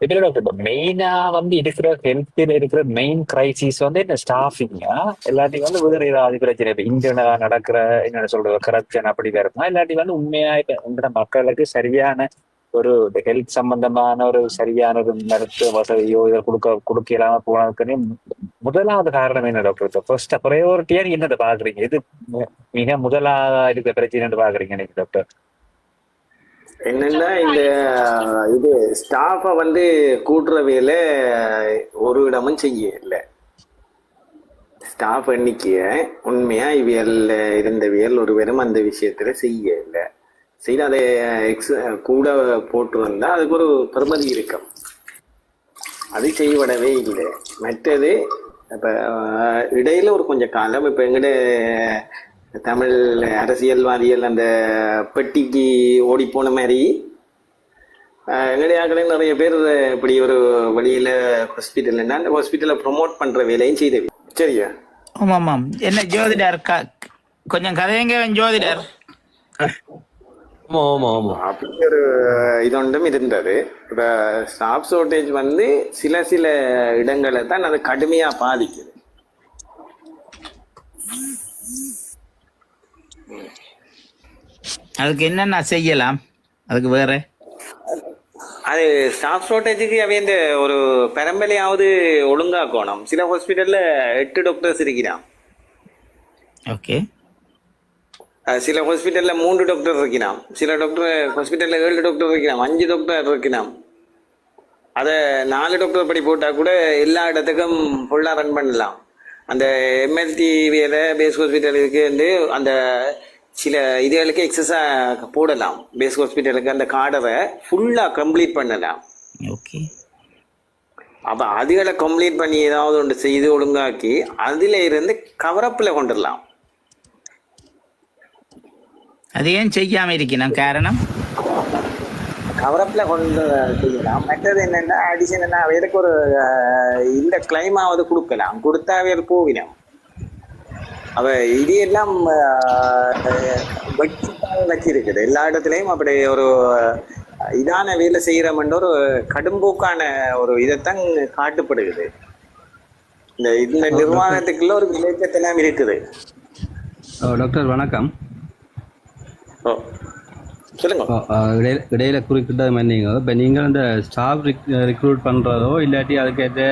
இதுல டாக்டர் மெயினா வந்து இருக்கிற ஹெல்த்ல இருக்கிற மெயின் கிரைசிஸ் வந்து இந்த ஸ்டாஃபிங்கா எல்லாத்தையும் வந்து வேற ஏதாவது பிரச்சனை இப்போ இந்தியனா நடக்கிற என்ன சொல்றது கரப்ஷன் அப்படி இருக்குமா, இல்லாட்டி வந்து உண்மையா இப்ப மக்களுக்கு சரியான ஒரு ஹெல்த் சம்பந்தமான ஒரு சரியான ஒரு மருத்துவ வசதியோ இதை கொடுக்க இல்லாம போனதுக்கு முதலாவது காரணம் என்ன டாக்டர்? ஃபர்ஸ்ட் ப்ரையாரிட்டியா நீங்க என்னதை பாக்குறீங்க? இது மிக முதலாக இருக்கிற பிரச்சனை பாக்குறீங்க நீங்க டாக்டர்? என்னன்னா இந்த இது ஸ்டாஃபை வந்து கூட்டுற வேலை ஒரு இடமும் செய்ய இல்லை. ஸ்டாஃப் எண்ணிக்கைய உண்மையா இவியல் இருந்தவியல் ஒரு வெறும் அந்த விஷயத்துல செய்ய இல்லை. சரி, அதை கூட போட்டு வந்தா அதுக்கு ஒரு பெருமதி இருக்கும். அது செய்யப்படவே இல்லை. மற்றது இப்ப இடையில ஒரு கொஞ்சம் காலம் இப்ப எங்கிட்ட தமிழ் அரசியல்வாதிகள் அந்த பெட்டிக்கு ஓடி போன மாதிரி எங்களுடைய நிறைய பேர் இப்படி ஒரு வழியில ஹாஸ்பிட்டல்னா அந்த ஹாஸ்பிட்டலை ப்ரொமோட் பண்ற வேலையும் செய்தவி. சரியா? ஆமாம். என்ன ஜோதிடர் கொஞ்சம் கதையங்க ஜோதிடர் அப்படி ஒரு இதொன்றும் இருந்தது. இப்ப ஸ்டாஃப் ஷார்டேஜ் வந்து சில இடங்களை தான் அது கடுமையா பாதிக்குது. அதுக்கு என்னென்ன செய்யலாம்? அதுக்கு வேற அது ஸ்டாஃப் ஷார்டேஜுக்கு அவைய ஒரு பெரம்பலையாவது ஒழுங்காக்கணும். சில ஹாஸ்பிட்டல்ல 8 டாக்டர்ஸ் இருக்கிறான். ஓகே. சில ஹாஸ்பிட்டல்ல 3 டாக்டர் இருக்கிறான். சில ஹாஸ்பிட்டல்ல 7 டாக்டர் இருக்கிறான், 5 டாக்டர் இருக்கிறான். அதை 4 டாக்டர் படி போட்டா கூட எல்லா இடத்துக்கும் ஃபுல்லா ரன் பண்ணலாம். அந்த எம்எல்டி பேஸ் ஹாஸ்பிட்டலுக்கு வந்து அந்த சில இதுகளுக்கு எக்ஸஸா போடலாம். பேஸ் ஹாஸ்பிட்டலுக்கு அந்த கார்டரை ஃபுல்லா கம்ப்ளீட் பண்ணலாம். ஓகே. அப்ப அதுகளை கம்ப்ளீட் பண்ணி ஏதாவது ஒன்று செய்து ஒழுங்காக்கி அதுல இருந்து கவரப்ல கொண்டுடலாம். அது ஏன் செய்யாம இருக்கணும்? காரணம் கவரப்ல கொண்டு செய்யலாம். மற்றது என்னன்னா அடிஷனலா அவைகளுக்கு ஒரு இந்த கிளைமாவது கொடுக்கலாம். கொடுத்தா அவைகள் போவினோம். அவ இது எல்லாம் வச்சிருக்குது எல்லா இடத்துலயும். அப்படி ஒரு இதான வேலை செய்யறோம்ன்ற ஒரு கடும்போக்கான ஒரு இதைத்தான் காட்டுப்படுகிறது. இந்த நிர்வாகத்துக்குள்ள ஒரு விளைச்சத்தெல்லாம் இருக்குது. டாக்டர் வணக்கம். சொல்லுங்க. இடையில குறிப்பிட்ட மாதிரி இப்போ நீங்கள் அந்த ஸ்டாஃப் ரிக்ரூட் பண்ணுறதோ இல்லாட்டி அதுக்கேற்ற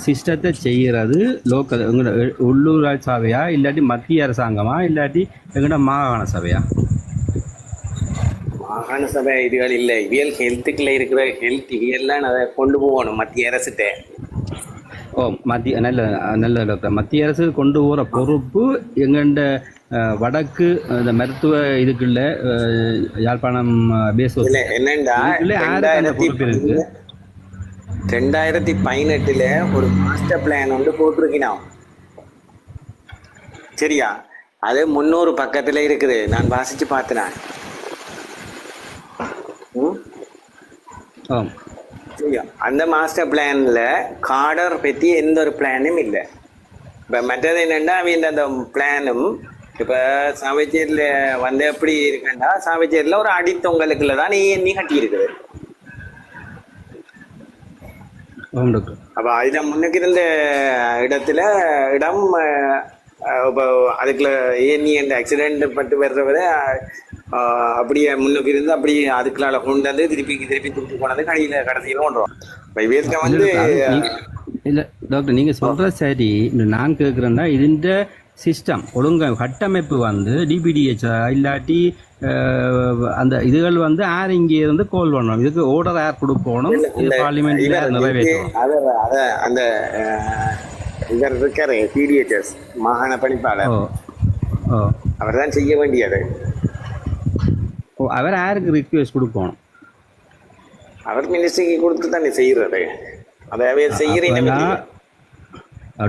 சிஸ்டத்தை செய்கிறது லோக்கல் எங்களோட உள்ளூராட்சி சபையா இல்லாட்டி மத்திய அரசாங்கமா இல்லாட்டி எங்களோட மாகாண சபையா? மாகாண சபை இதுகள் இல்லை, இவியல் ஹெல்த்துக்குள்ள இருக்கிற ஹெல்த் இவியல்லாம் அதை கொண்டு போகணும் மத்திய அரசுகிட்ட. ஓ நல்ல நல்ல டாக்டர். மத்திய அரசு கொண்டு போகிற பொறுப்பு எங்கண்ட வடக்கு இந்த மருத்துவ இதுக்குள்ள யாழ்ப்பாணம் பேஸ் என்னண்டா 2018 ஒரு மாஸ்டர் பிளான் வந்து போட்டிருக்கணும். சரியா? அது 300 பக்கத்துல இருக்குது. நான் வாசிச்சு பார்த்தேன். அந்த மாஸ்டர் பிளான்ல காடர் பற்றி எந்த ஒரு பிளானும் இல்லை. இப்போ மற்றது என்னென்னா அந்த பிளானும் இப்போ சாவச்சேரியில் வந்து எப்படி இருக்குன்னா, சாவச்சேரியில் ஒரு அடித்தொங்கலுக்குள்ள தான் நீ கட்டி இருக்குது. அப்போ அதில் முன்னுக்கு இருந்த இடம் இப்போ அதுக்குள்ள நீ அந்த ஆக்சிடென்ட் பட்டு வர்றவரை அப்படியே முன்னுக்கு இருந்து அப்படியே அதுக்குள்ளால கொண்டு வந்து திருப்பி தூக்கி போனது கடைசியில் கொண்டுருவோம். வந்து இல்லை டாக்டர், நீங்கள் சொல்கிற சரி. நான் கேட்குறேன்னா இதுன்ற சிஸ்டம் ஒழுங்கு கட்டமைப்பு வந்து டிபிடிஹெச் இல்லாட்டி அந்த இதுகள் வந்து யார் இங்கே இருந்து கோல் பண்ணணும், இதுக்கு ஓர்டர் யார் கொடுக்கணும், பார்லிமெண்ட்ல நிறைவேற்றணும். அந்த இவர் இருக்காரு பிடிஹெச்எஸ் மாகாண பணிப்பாளர், அவர் தான் செய்ய வேண்டியது. அவர் யாருக்கு ரிக்வெஸ்ட் கொடுக்கணும்? அவர் மினிஸ்ட்ரிக்கு கொடுத்து தானே செய்யறது. அதை செய்யறீங்க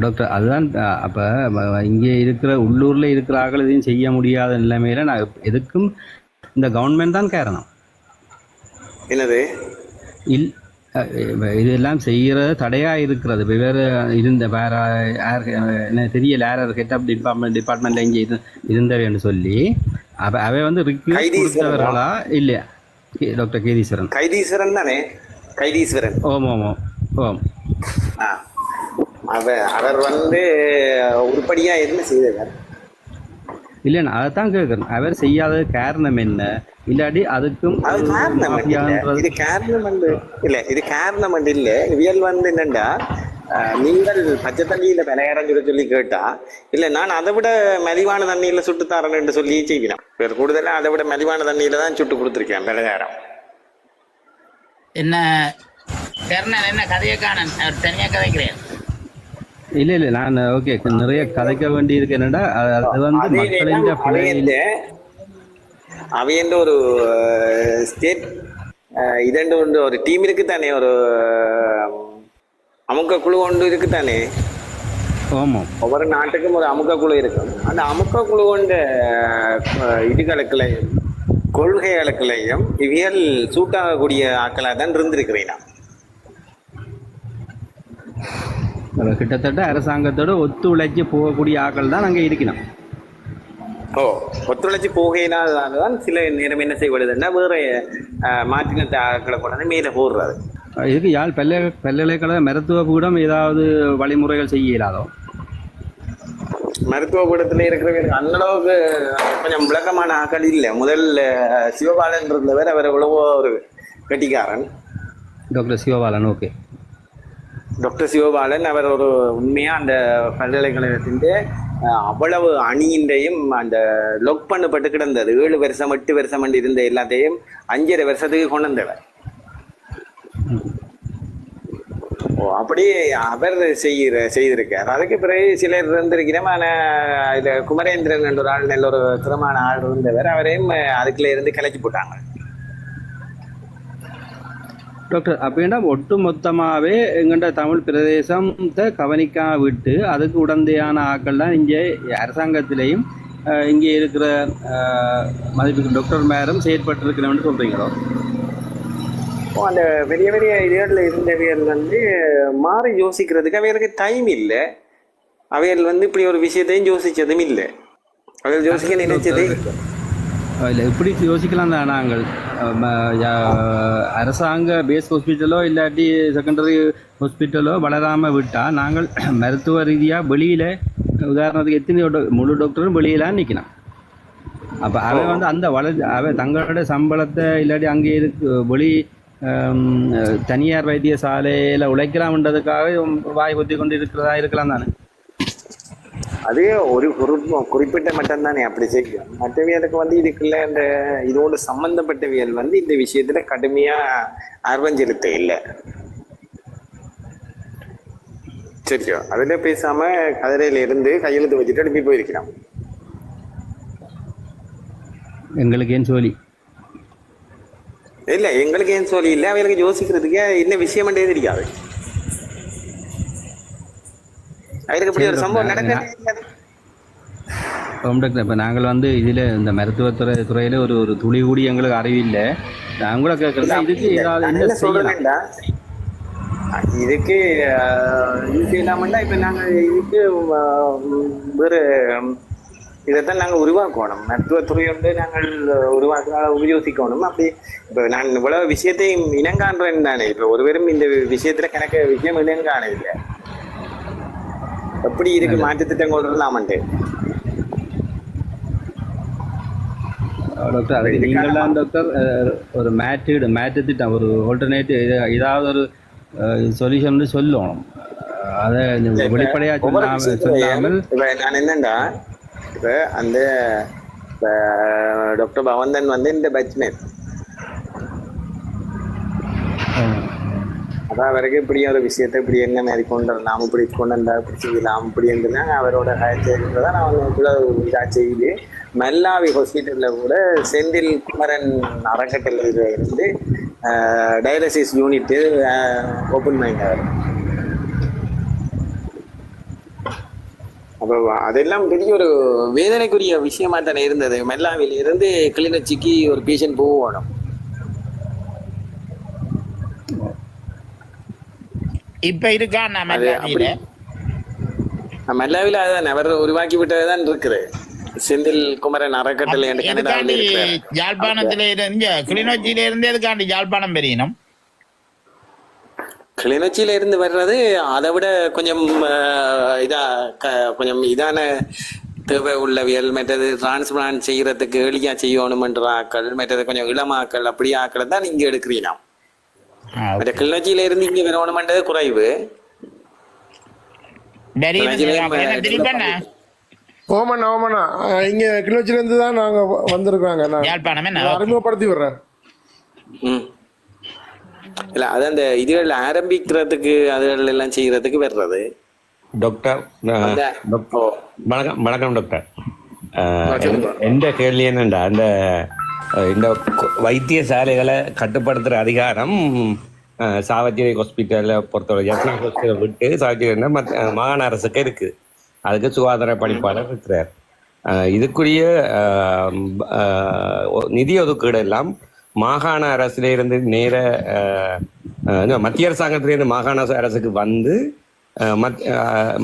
டாக்டர். அதுதான் அப்போ இங்கே இருக்கிற உள்ளூரில் இருக்கிற ஆக்கள் எதையும் செய்ய முடியாத நிலைமையில நான் எதுக்கும் இந்த கவர்மெண்ட் தான் காரணம். என்னது இதெல்லாம் செய்கிறது தடையாக இருக்கிறது. வேறு இருந்த வேற என்ன தெரியல, யார் ஹெட் டிபார்ட்மெண்ட்டில் இங்கே இருந்தவேன்னு சொல்லி அவை வந்து ரிக்வெஸ்ட் கொடுத்தவர்களா இல்லையா? டாக்டர் கைதீஸ்வரன் தானே? கைதீஸ்வரன். ஓம் ஓம் ஓம் ஓம். அவர் வந்து உருப்படியா என்ன செய்தார்? இல்லைண்ணா, அதைத்தான் கேட்குறேன். அவர் செய்யாத காரணம் என்ன? இல்லாட்டி அதுக்கும் இது காரணம் இல்ல. இவியல் வந்து என்னண்டா, நீங்கள் பச்சை தண்ணியில விளையாடன்னு சொல்லி கேட்டா, இல்ல நான் அதை விட மலிவான தண்ணியில சுட்டு தரேன்னு சொல்லி செய்யலாம். வேறு கூடுதலா அதை விட மலிவான தண்ணியில தான் சுட்டு கொடுத்துருக்கேன் விளையாடம். என்ன என்ன கதையை காண தனியா கதைக்கிறேன். இல்ல நான் ஓகே நிறைய கதைக்க வேண்டி இருக்கு. என்னடா அது வந்து மக்களின் அவையன்ற ஒரு ஸ்டேட் இதண்டு ஒன்று ஒரு டீம் இருக்கு தானே, ஒரு அமுக்க குழு ஒன்று இருக்கு தானே. ஒவ்வொரு நாட்டுக்கும் ஒரு அமுக்க குழு இருக்கும். அந்த அமுக்க குழு கொண்ட இதுகளுக்குலையும் கொள்கைகளுக்குலையும் இவியல் சூட்டாகக்கூடிய ஆக்களாக தான் இருந்திருக்கிறேன். கிட்டத்தட்ட அரசாங்கத்தோட ஒத்துழைச்சி போகக்கூடிய ஆக்கள் தான் அங்கே இருக்கணும். ஒத்துழைச்சி போகையினால்தான் சில நேரம் என்ன செய்வதுன்னா வேற மாற்றினத்தை ஆக்களை கொண்டாந்து மேலே போடுறாரு. இதுக்கு யாழ் பல்கலைக்கழக மருத்துவ கூடம் ஏதாவது வழிமுறைகள் செய்ய இயலாதோ? மருத்துவ கூடத்துல இருக்கிறவங்க அந்த அளவுக்கு கொஞ்சம் விளக்கமான ஆக்கள் இல்லை. முதல்ல சிவபாலன் இருந்தவர், அவர் எவ்வளவோ ஒரு கட்டிக்காரன். Doctor Sivabalan. Okay, doctor Sivabalan அவர் ஒரு உண்மையா அந்த பல்கலைக்கழகத்தின் அவ்வளவு அணியின்றையும் அந்த லொக் பண்ணப்பட்டு கிடந்தது. 7 வருஷம் 8 வருஷம் இருந்த எல்லாத்தையும் 5.5 வருஷத்துக்கு கொண்டு வந்தவர். அப்படியே அவர் செய்திருக்கார். அதுக்கு பிறகு சிலர் இருந்திருக்கிறோம். ஆனால் இது குமரேந்திரன் என்ற ஒரு ஆள், நல்ல ஒரு திறமான ஆள் இருந்தவர். அவரையும் அதுக்குள்ள இருந்து கிளச்சி போட்டாங்க. டாக்டர், அப்படின்னா ஒட்டு மொத்தமாகவே எங்கள்ட தமிழ் பிரதேசத்தை கவனிக்காம விட்டு அதுக்கு உடந்தையான ஆக்கள் தான் இங்கே அரசாங்கத்திலையும் இங்கே இருக்கிற மதிப்புக்கு டாக்டர் மேரும் செயற்பட்டிருக்கிறோம்னு சொல்கிறீங்களோ? அந்த பெரிய பெரிய இதுகளில் இருந்தவைகள் வந்து மாறி யோசிக்கிறதுக்கு அவைகளுக்கு டைம் இல்லை. அவைகள் வந்து இப்படி ஒரு விஷயத்தையும் யோசிச்சதும் இல்லை. அவைகள் யோசிக்க நினைச்சதே இல்லை. இப்படி யோசிக்கலாம் தான். நாங்கள் அரசாங்க பேஸ் ஹாஸ்பிட்டலோ இல்லாட்டி செகண்டரி ஹாஸ்பிட்டலோ வளராமல் விட்டால் நாங்கள் மருத்துவ ரீதியாக வெளியில், உதாரணத்துக்கு எத்தனை முழு டாக்டரும் வெளியிலாம் நிற்கணும். அப்போ அவன் வந்து அந்த அவன் தங்களோட சம்பளத்தை இல்லாட்டி அங்கே வெளி தனியார் வைத்தியசாலையில் உழைக்கலாம்ன்றதுக்காக வாய் கொத்தி கொண்டு இருக்கிறதா இருக்கலாம் தானே? அது ஒரு குறிப்பிட்ட மட்டும் தானே அப்படி செய்யும். மற்றவியலுக்கு வந்து இதுக்குள்ள இந்த இதோடு சம்பந்தப்பட்டவியல் வந்து இந்த விஷயத்துல கடுமையா ஆர்வம் செலுத்த இல்லை. சரியோ, அதுல பேசாம கதிரையில இருந்து கையெழுத்து வச்சுட்டு அனுப்பி போயிருக்கிறான். எங்களுக்கு ஏன் சொல்லி இல்ல, எங்களுக்கு ஏன் சொல்லி இல்லை, அவங்களுக்கு யோசிக்கிறதுக்கு என்ன விஷயம் தெரியாது. அவருக்கு இப்படி ஒரு சம்பவம் நடக்க. இப்போ நாங்கள் வந்து இதில் இந்த மருத்துவத்துறையில் ஒரு துளி கூடி எங்களுக்கு அறிவில்லை. நான் கூட கேட்குறேன், இதுக்கு ஏதாவது என்ன சொல்றேன்டா, இதுக்கு இது இல்லாமண்டா இப்போ நாங்கள் இதுக்கு வேறு இதைத்தான் நாங்கள் உருவாக்கணும். மருத்துவத்துறை வந்து நாங்கள் உபயோசிக்கணும். அப்படி இப்போ நான் இவ்வளவு விஷயத்தையும் இனங்காண்றேன் தானே. இப்போ ஒருவரும் இந்த விஷயத்துல கணக்கு விஷயம் இனங்காண இல்லை. எப்படி இதுக்கு மாற்று திட்டம் கொண்டு வரலாமன்ட்டு டாக்டர், அதுக்கு நீங்கள்லாம் டாக்டர் ஒரு மேட்டு திட்டம், ஒரு ஆல்டர்னேட்டிவ் ஏதாவது ஒரு சொல்யூஷன் சொல்லணும். அதை வெளிப்படையாக சொல்லாமல் நான் என்னண்டா, இப்போ அந்த டாக்டர் பவந்தன் வந்து இந்த பேட்ச்மேன் அதான் அவருக்கு இப்படி ஒரு விஷயத்தை இப்படி என்ன மாதிரி கொண்டு வரலாம், இப்படி கொண்டு வந்தா இப்படி செய்யலாம் இப்படின்றதுனா அவரோட செய்யறதான் நான் கூட இதாக செய்து மல்லாவி ஹாஸ்பிட்டலில் கூட செந்தில் குமரன் அறக்கட்டளையில் இருந்து டயாலிசிஸ் யூனிட்டு ஓப்பன் பண்ணிட்டார். அப்போ அதெல்லாம் பெரிய ஒரு வேதனைக்குரிய விஷயமா தானே இருந்தது. மெல்லாவில் இருந்து கிளிநொச்சிக்கு ஒரு பேஷண்ட் போகணும். இப்ப இருக்கா மெல்லாவில அதான் அவர் உருவாக்கி விட்டதுதான் இருக்குது. செந்தில் குமரன் அறக்கட்டளை யாழ்ப்பாணத்தில இருந்து கிளிநொச்சியில இருந்து எதுக்காண்டி யாழ்ப்பாணம் பெரியணும்? கிளிநொச்சியில இருந்து வர்றது அதை விட கொஞ்சம் கொஞ்சம் இதான தேவை உள்ளவியல். மற்றது டிரான்ஸ்பிளான்ட் செய்யறதுக்கு எளியா செய்யணும்ன்ற ஆக்கள், மற்றது கொஞ்சம் இளமாக்கள் அப்படி ஆக்கள் தான் இங்க எடுக்கிறீங்க. மற்ற கிளிநொச்சியில இருந்து இங்க வரணும்ன்றது குறைவு. ஓமண்ணா இங்க கிளிநொச்சியில இருந்து தான் நாங்க வந்திருக்காங்க. அறிமுகப்படுத்தி விடுறேன். இல்ல அது அந்த இதுகள் ஆரம்பிக்கிறதுக்கு அதுகள் எல்லாம் செய்யறதுக்கு வர்றது. டாக்டர் வணக்கம் டாக்டர். எந்த கேள்வி என்னண்டா, இந்த வைத்தியசாலைகளை கட்டுப்படுத்துற அதிகாரம் சாவச்சேரி ஹாஸ்பிட்டலை பொறுத்தவரை ஜப்னா ஹாஸ்பிட்டலை விட்டு சாவச்சேரி மாகாண அரசுக்கு இருக்கு. அதுக்கு சுகாதார பணிப்பாளர் இருக்கிறார். இதுக்குரிய நிதி ஒதுக்கீடு எல்லாம் மாகாண அரசுல இருந்து நேர மத்திய அரசாங்கத்திலிருந்து மாகாண அரசுக்கு வந்து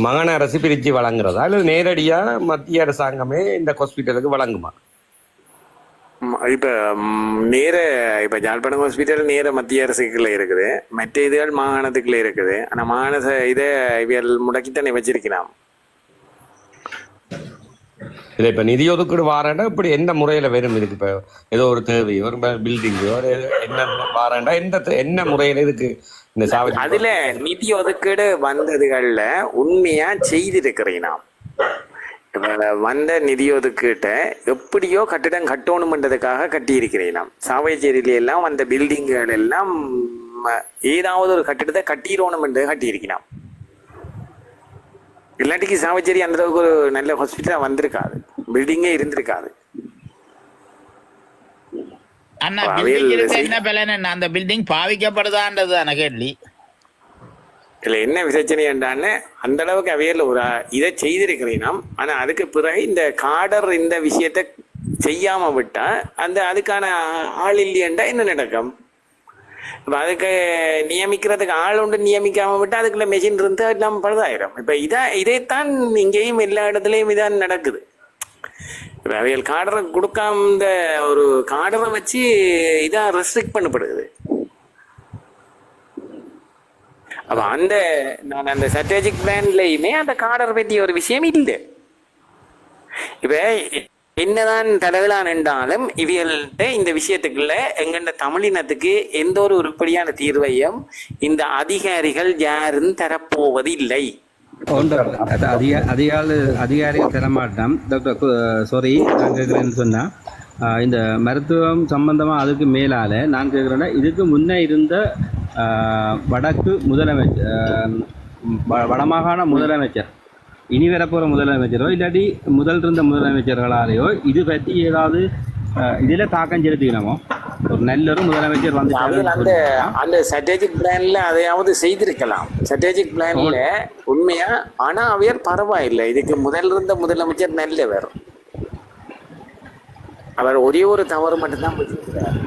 மாகாண அரசு பிரித்து வழங்குறதா அல்லது நேரடியா மத்திய அரசாங்கமே இந்த ஹாஸ்பிட்டலுக்கு வழங்குமா? இப்ப இப்ப யாழ்ப்பாணம் ஹாஸ்பிட்டல் நேர மத்திய அரசுக்குள்ள இருக்குது, மற்ற இதுகள் மாகாணத்துக்குள்ள இருக்குது. ஆனா மாகாண இதை இவர்கள் முடக்கித்தானே வச்சிருக்கலாம். இல்லை, இப்போ நிதி ஒதுக்கீடு வாரண்டா இப்படி எந்த முறையில் வரும்? இதுக்கு இப்போ ஏதோ ஒரு தேவை, ஒரு பில்டிங்கோ என்ன வாரண்டா என்ன முறையில் இதுக்கு இந்த சாவடி அதுல நிதி ஒதுக்கீடு வந்ததுகள்ல உண்மையா செய்திருக்கிறீனா? வந்த நிதி ஒதுக்கீட்டை எப்படியோ கட்டிடம் கட்டணும்ன்றதுக்காக கட்டியிருக்கிறீனாம். சாவச்சேரியில எல்லாம் வந்த பில்டிங்குகள் எல்லாம் ஏதாவது ஒரு கட்டிடத்தை கட்டிடணும்ன்றது கட்டியிருக்கிறான். இல்லாட்டிக்கு சாவச்சேரி அந்த அளவுக்கு ஒரு நல்ல ஹாஸ்பிட்டலா வந்திருக்காது, பில்டிங்கே இருந்திருக்காது. என்ன பலன்? அந்த பில்டிங் பாவிக்கப்படுதான்றது கேள்வி. இல்ல என்ன விசேஷனையான்னு அந்த அளவுக்கு அவையில ஒரு இதை செய்திருக்கிறீனாம். ஆனா அதுக்கு பிறகு இந்த காடர் இந்த விஷயத்த செய்யாம விட்டா அதுக்கான ஆள் இல்லையண்டா என்ன நடக்கும்? இப்ப அதுக்கு நியமிக்கிறதுக்கு ஆள் உண்டு, நியமிக்காம விட்டா அதுக்குள்ள மெஷின் இருந்து எல்லாம் பழுதாயிரும். இப்ப இதைத்தான் இங்கேயும் எல்லா இடத்துலயும் இதான் நடக்குது. இப்ப அவைகள் காடரை கொடுக்காம இந்த ஒரு காடரை வச்சு இதா ரெஸ்ட்ரிக்ட் பண்ணப்படுது. அப்ப நான் அந்த ஸ்ட்ராட்டஜிக் பிளான்லயுமே அந்த காடர் பற்றிய ஒரு விஷயம் இல்லை. இப்ப என்னதான் தலைகளான் என்றாலும் இவர்கள்ட்ட இந்த விஷயத்துக்குள்ள எங்கண்ட தமிழினத்துக்கு எந்த ஒரு உருப்படியான தீர்வையும் இந்த அதிகாரிகள் யாரும் தரப்போவது இல்லை. அதிகாரிகள் தரமாட்டோம் டாக்டர். சாரி, நான் கேட்குறேன்னு சொன்னால் இந்த மருத்துவம் சம்பந்தமாக அதுக்கு மேலால் நான் கேட்குறேன்னா இதுக்கு முன்னே இருந்த வடக்கு முதலமைச்சர் வடமாகாண முதலமைச்சர் இனி வரப்போகிற முதலமைச்சரோ இல்லாட்டி முதல் இருந்த முதலமைச்சர்களாலேயோ இது பற்றி ஏதாவது இதில் தாக்கம் செலுத்திக்கணுமோ? ஒரு நல்ல ஒரு முதலமைச்சர் வந்து அந்த ஸ்ட்ராட்டஜிக் பிளான்ல அதையாவது செய்திருக்கலாம். ஸ்ட்ராட்டஜிக் பிளான்ல உண்மையா, ஆனா அவர் பரவாயில்லை. இதுக்கு முதல் இருந்த முதலமைச்சர் நல்லவர். அவர் ஒரே ஒரு தவறு மட்டும்தான் பண்ணிருக்கிறார்.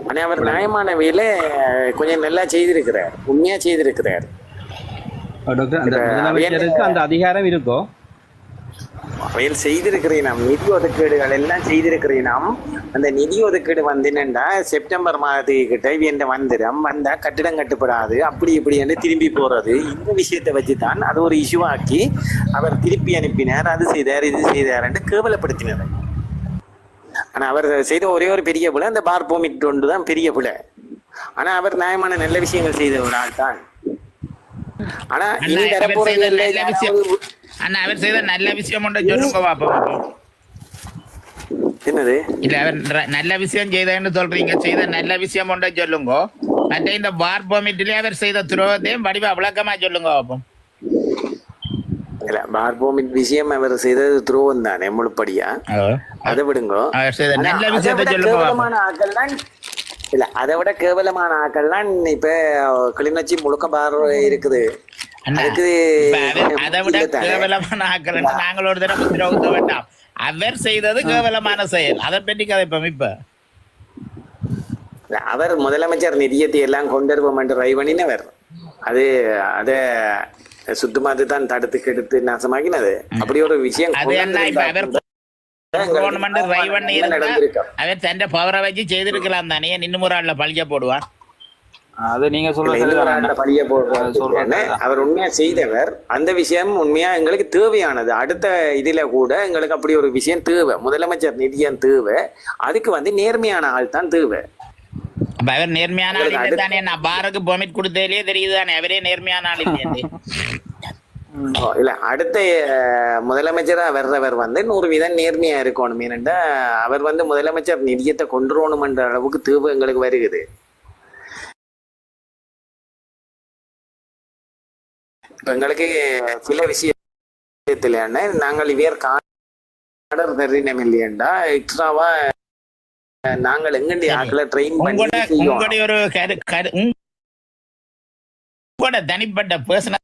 ஆனா அவர் நியாயமான வேலை கொஞ்சம் நல்லா செய்திருக்கிறார், உண்மையா செய்திருக்கிறார். டாக்டர், அந்த முதலமைச்சருக்கு அந்த அதிகாரம் இருக்கோ? அவையில் செய்திருக்கிறேன். நிதி ஒதுக்கீடுகள் எல்லாம் செய்திருக்கிறேன். அந்த நிதி ஒதுக்கீடு வந்தேன்னா செப்டம்பர் மாதத்துக்கிட்ட இவன் வந்துடும், வந்தா கட்டிடம் கட்டுப்படாது, அப்படி இப்படி என்று திரும்பி போறது. இந்த விஷயத்தை வச்சுதான் அது ஒரு இஷ்யூ ஆக்கி அவர் திருப்பி அனுப்பினார். அது செய்தார், இது செய்தார் என்று கேவலப்படுத்தினார். ஆனா அவர் செய்த ஒரே ஒரு பெரிய பிள்ளை அந்த பார் பெர்மிட் ஒன்று தான் பெரிய பிள்ளை. ஆனா அவர் நியாயமான நல்ல விஷயங்கள் செய்த ஒரு ஆள் தான். ஆனா இனி வரப்போறது அவர் செய்த நல்ல விஷயம் என்னது? இல்ல அவர் நல்ல விஷயம் செய்தேன்னு சொல்றீங்க, செய்த நல்ல விஷயம் ஒன்றை சொல்லுங்க. மற்ற இந்த பார் பெர்மிட்லயே அவர் செய்த துரோகத்தையும் வடிவா விளக்கமா சொல்லுங்க பாப்போம். இல்ல, பார் பெர்மிட் விஷயம் அவர் செய்தது துரோகம் தானே முழுப்படியா, அதை விடுங்க. கேவலமான ஆக்கள் தான் இல்ல, அதை விட கேவலமான ஆக்கள் தான் இப்ப கிளிநொச்சி முழுக்க பார் இருக்குது. அதை விட கேவலமான ஆக்கள் நாங்கள் ஒரு தடவை துரோகத்தை வேண்டாம். அவர் செய்தது கேவலமான செயல், அதை பற்றி கதைப்போம். இப்ப அவர் முதலமைச்சர் நிதியத்தை எல்லாம் கொண்டுருவோம் என்று ட்ரை பண்ணினவர். அது அத சுத்தமாத்து தான் தடுத்து கெடுத்து நாசமாக்கினது. அப்படி ஒரு விஷயம் அவர் தன் பவரை வச்சு செய்திருக்கலாம் தானே. இன்னும் ஒரு ஆள்ல பழிய போடுவான். அது நீங்க பழிய போடுவாங்க. அவர் உண்மையா செய்தவர். அந்த விஷயம் உண்மையா எங்களுக்கு தேவையானது. அடுத்த இதுல கூட எங்களுக்கு அப்படி ஒரு விஷயம் தேவை. முதலமைச்சர் நிதியம் தேவை. அதுக்கு வந்து நேர்மையான ஆள் தான் தேவை. அவர் நேர்மையான ஆள் இல்லை தானே. நான் பாருக்கு பெர்மிட் கொடுத்ததுலயே தெரியுது தானே அவரே நேர்மையான ஆள் இல்லை. இல்ல, அடுத்த முதலமைச்சரா வர்றவர் வந்து 100% நேர்மையா இருக்கணும். ஏனென்றா அவர் வந்து முதலமைச்சர் நிதியத்தை கொண்டுறணும் என்ற அளவுக்கு தேவை எங்களுக்கு வருகிறது. இப்ப எங்களுக்கு சில விஷயத்துல நாங்கள் இவர் காடர் தரணும் இல்லையண்டா எக்ஸ்ட்ராவா நாங்கள் எங்கண்டி ஆக்களை ட்ரெயின் பண்ணி ஒரு தனிப்பட்ட பர்சனல்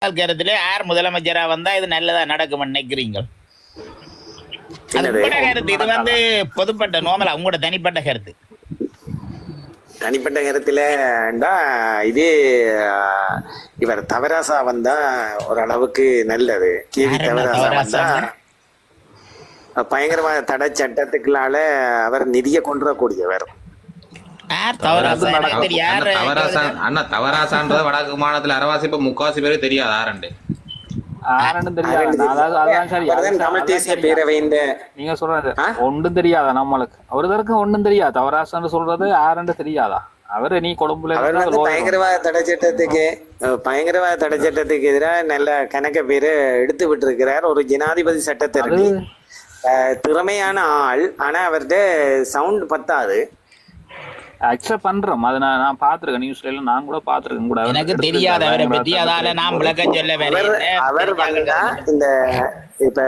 கருத்துல யார் முதலமைச்சரா வந்தா இது நல்லதா நடக்கும் நினைக்கிறீங்க? கருத்து இது வந்து பொதுப்பட்ட நோமலா உங்களோட தனிப்பட்ட கருத்து. தனிப்பட்ட கருத்துலண்டா இது இவர் தவராசா வந்தா ஓரளவுக்கு நல்லது. கேவி தவராசா வந்தா பயங்கரமான தடை சட்டத்துக்குள்ளால அவர் நிதியை கொண்டுறக்கூடியவர். தவராசான்றத வடக்கு மாநிலத்துல அரவாசி இப்ப முக்காவாசி பேரு தெரியாது. நீங்க சொல்றது ஒன்றும் தெரியாதா நம்மளுக்கு? அவருக்கு ஒன்றும் தெரியாது. தவராசான்னு சொல்றது யாருன்னு தெரியாதா? அவரு நீ கொழும்புல பயங்கரவாத தடை சட்டத்துக்கு எதிராக நல்ல கணக்க பேரு எடுத்து விட்டு இருக்கிறார். ஒரு ஜனாதிபதி சட்டத்திற்கு திறமையான ஆள். ஆனா அவர்கிட்ட சவுண்ட் பத்தாது. அக்செப்ட் பண்றோம். அதை நான் பாத்துருக்கேன், நியூஸ்ல எல்லாம் நான் கூட பாத்துருக்கேன். கூட எனக்கு தெரியாத அவரை பத்தி, அதால நான் விளக்கம் சொல்ல அவர் வந்தா இந்த இப்ப